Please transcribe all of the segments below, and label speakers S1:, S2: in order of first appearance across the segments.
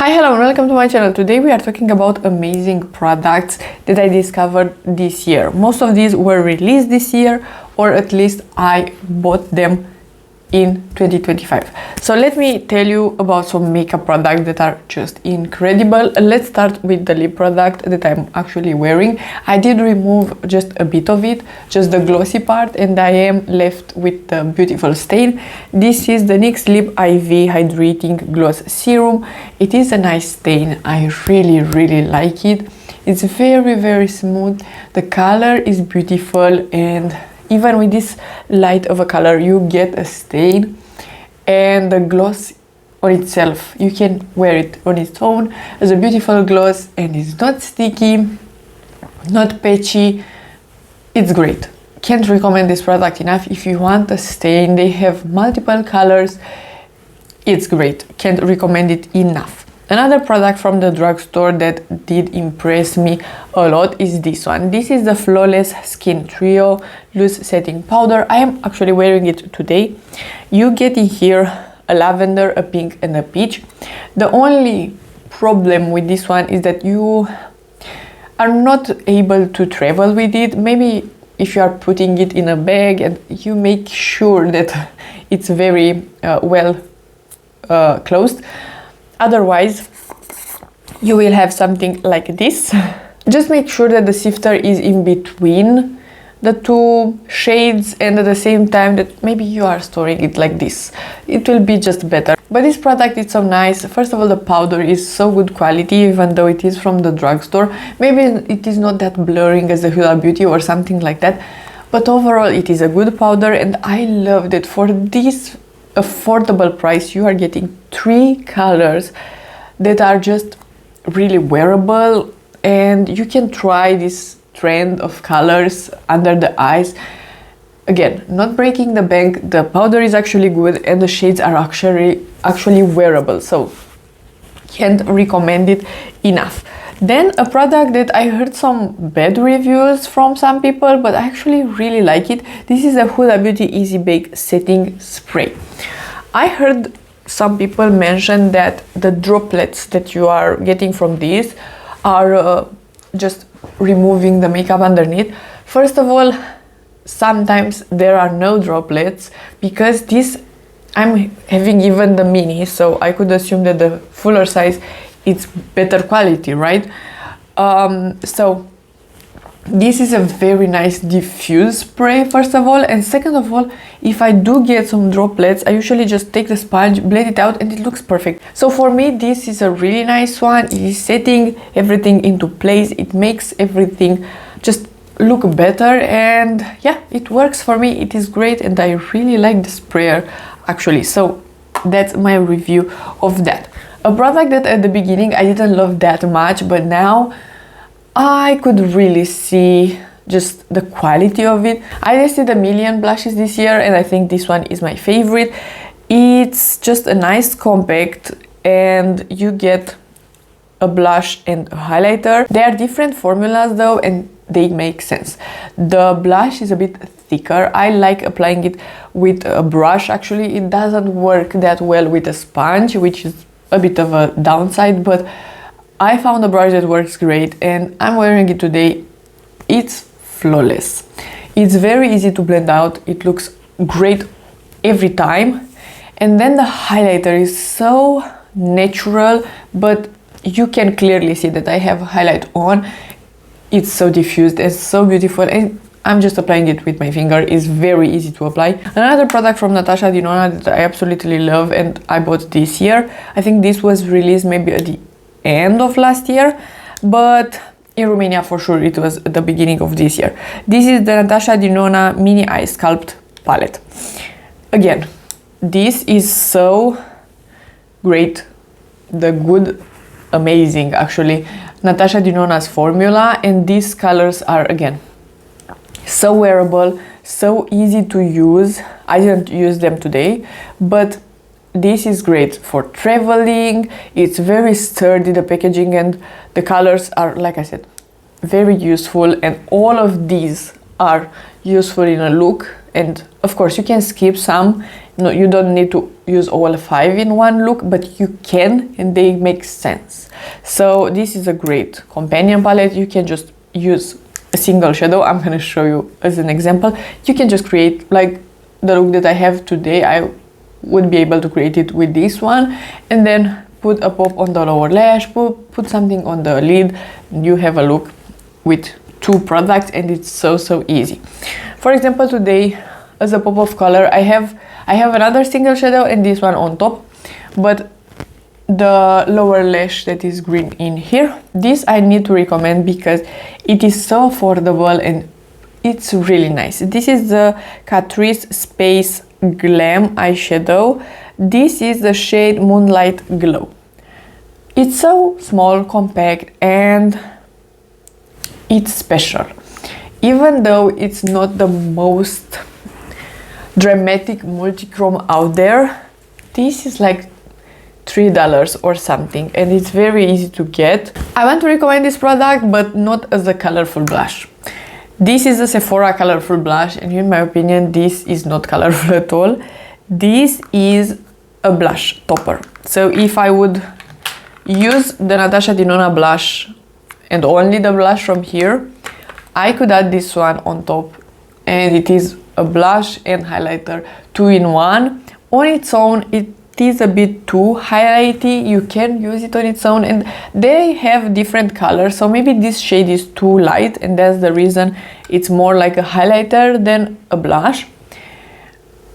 S1: Hi, hello and welcome to my channel. Today we are talking about amazing products that I discovered this year. Most of these were released this year, or at least I bought them in 2025. So let me tell you about some makeup products that are just incredible. Let's start with the lip product that I'm actually wearing. I did remove just a bit of it, just the glossy part, and I am left with the beautiful stain. This is the NYX Lip IV Hydrating Gloss Serum. It is a nice stain. I really like it. It's very smooth. The color is beautiful, and even with this light of a color you get a stain, and the gloss on itself, you can wear it on its own as a beautiful gloss, and it's not sticky, not patchy. It's great. Can't recommend this product enough. If you want a stain, they have multiple colors. It's great. Can't recommend it enough. Another product from the drugstore that did impress me a lot is this one. This is the Flawless Skin Trio Loose Setting Powder. I am actually wearing it today. You get in here a lavender, a pink and a peach. The only problem with this one is that you are not able to travel with it. Maybe if you are putting it in a bag and you make sure that it's very well closed. Otherwise, you will have something like this. Just make sure that the sifter is in between the two shades, and at the same time that maybe you are storing it like this. It will be just better. But this product is so nice. First of all, the powder is so good quality, even though it is from the drugstore. Maybe it is not that blurring as the Huda Beauty or something like that, but overall it is a good powder, and I loved it. For this affordable price, you are getting 3 colors that are just really wearable, and you can try this trend of colors under the eyes. Again, not breaking the bank. The powder is actually good, and the shades are actually wearable, so can't recommend it enough. Then a product that I heard some bad reviews from some people, but I actually really like it. This is a Huda Beauty Easy Bake Setting Spray. I heard some people mention that the droplets that you are getting from this are just removing the makeup underneath. First of all, sometimes there are no droplets, because this, I'm having even the mini, so I could assume that the fuller size it's better quality, right? So this is a very nice diffuse spray, first of all, and second of all, if I do get some droplets, I usually just take the sponge, blend it out, and it looks perfect. So for me, this is a really nice one. It is setting everything into place. It makes everything just look better, and yeah, it works for me. It is great, and I really like the sprayer actually. So that's my review of that. A product that at the beginning I didn't love that much, but now I could really see just the quality of it. I tested a million blushes this year, and I think this one is my favorite. It's just a nice compact, and you get a blush and a highlighter. They are different formulas though, and they make sense. The blush is a bit thicker. I like applying it with a brush. Actually, it doesn't work that well with a sponge, which is a bit of a downside, but I found a brush that works great, and I'm wearing it today. It's flawless. It's very easy to blend out. It looks great every time. And then the highlighter is so natural, but you can clearly see that I have highlight on. It's so diffused and so beautiful, and I'm just applying it with my finger. It's very easy to apply. Another product from Natasha Denona that I absolutely love, and I bought this year. I think this was released maybe at the end of last year, but in Romania for sure it was at the beginning of this year. This is the Natasha Denona Mini Eye Sculpt Palette. Again, this is so great. The good, amazing actually, Natasha Denona's formula, and these colors are again so wearable, so easy to use. I didn't use them today, but this is great for traveling. It's very sturdy, the packaging, and the colors are, like I said, very useful, and all of these are useful in a look, and of course you can skip some. No, you don't need to use all 5 in one look, but you can, and they make sense. So this is a great companion palette. You can just use a single shadow. I'm gonna show you as an example. You can just create like the look that I have today. I would be able to create it with this one, and then put a pop on the lower lash, put something on the lid. You have a look with 2 products, and it's so easy. For example, today as a pop of color, I have another single shadow and this one on top, but the lower lash that is green in here, this I need to recommend because it is so affordable and it's really nice. This is the Catrice Space Glam eyeshadow. This is the shade Moonlight Glow. It's so small, compact, and it's special. Even though it's not the most dramatic multi-chrome out there, this is like $3 or something, and it's very easy to get. I want to recommend this product, but not as a colorful blush. This is a Sephora colorful blush, and in my opinion this is not colorful at all. This is a blush topper. So if I would use the Natasha Denona blush and only the blush from here, I could add this one on top, and it is a blush and highlighter 2 in 1. On its own it is a bit too highlighty. You can use it on its own, and they have different colors, so maybe this shade is too light, and that's the reason it's more like a highlighter than a blush.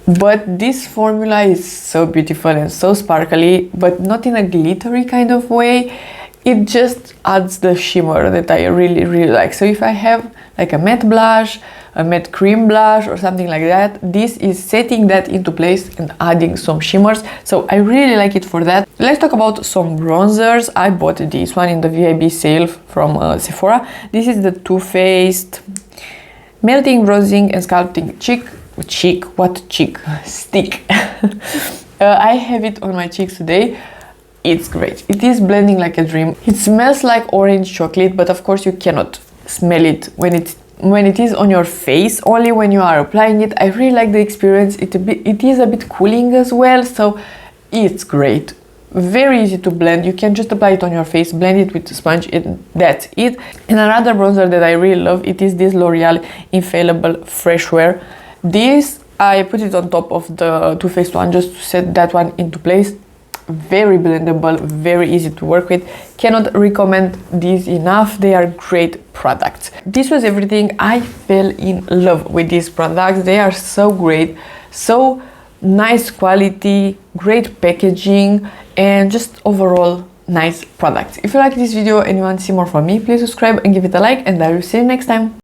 S1: But this formula is so beautiful and so sparkly, but not in a glittery kind of way. It just adds the shimmer that I really like. So if I have like a matte blush, a matte cream blush or something like that, this is setting that into place and adding some shimmers. So I really like it for that. Let's talk about some bronzers. I bought this one in the VIB sale from Sephora. This is the Too Faced Melting Bronzing and Sculpting Stick. I have it on my cheeks today. It's great. It is blending like a dream. It smells like orange chocolate, but of course you cannot smell it when it is on your face, only when you are applying it. I really like the experience. It is a bit cooling as well, so it's great. Very easy to blend. You can just apply it on your face, blend it with a sponge, and that's it. And another bronzer that I really love, it is this L'Oreal Infaillible Fresh Wear. This, I put it on top of the Too Faced one just to set that one into place. Very blendable, very easy to work with. Cannot recommend these enough. They are great products. This was everything. I fell in love with these products. They are so great, so nice quality, great packaging, and just overall nice products. If you like this video and you want to see more from me, please subscribe and give it a like, and I will see you next time.